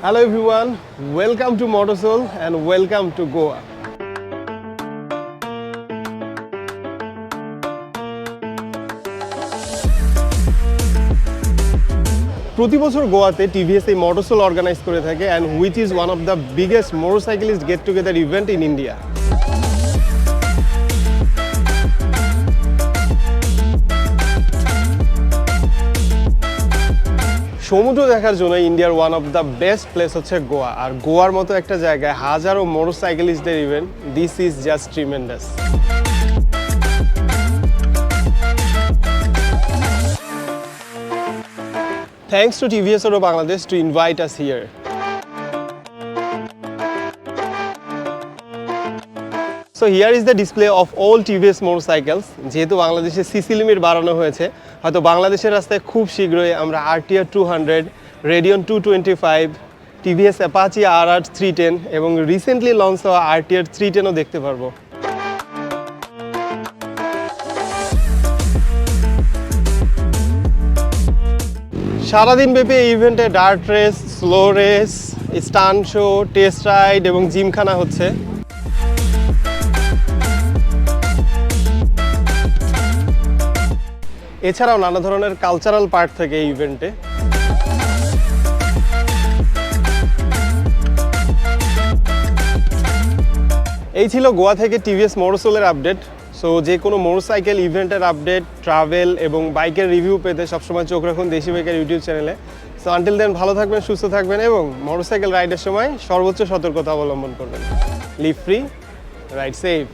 Hello everyone, welcome to MotoSoul and welcome to Goa. প্রতি বছর গোয়াতে TVS এই MotoSoul অর্গানাইজ করে থাকে and which is one of the biggest motorcyclist get together event in India. সমুদ্র দেখার জন্য ইন্ডিয়ার one of the best place হচ্ছে গোয়া, আর গোয়ার মতো একটা জায়গায় হাজারো মোটরসাইকেলিস্টদের event, this is just tremendous. Thanks to TVS Auto Bangladesh to invite us here. So here is the display of all TVS motorcycles. যেহেতু বাংলাদেশে সিসি লিমিট বাড়ানো হয়েছে, হয়তো বাংলাদেশের রাস্তায় খুব শীঘ্রই আমরা RTR 200, Radeon 225, TVS Apache RR 310 এবং রিসেন্টলি লঞ্চ হওয়া RTR 310ও দেখতে পারবো। সারাদিন ব্যাপী এই ইভেন্টে dirt race, slow race, stunt show, test ride এবং জিমখানা হচ্ছে। এছাড়াও নানা ধরনের কালচারাল পার্ট থাকে এই ইভেন্টে। এই ছিল গোয়া থেকে TVS MotoSoul-এর আপডেট। সো যে কোনো মোটরসাইকেল ইভেন্টের আপডেট, ট্রাভেল এবং বাইকের রিভিউ পেতে সবসময় চোখ রাখুন দেশি বাইকের ইউটিউব চ্যানেলে। সো আনটিল দেন ভালো থাকবেন, সুস্থ থাকবেন এবং মোটরসাইকেল রাইডের সময় সর্বোচ্চ সতর্কতা অবলম্বন করবেন। Live free, ride safe.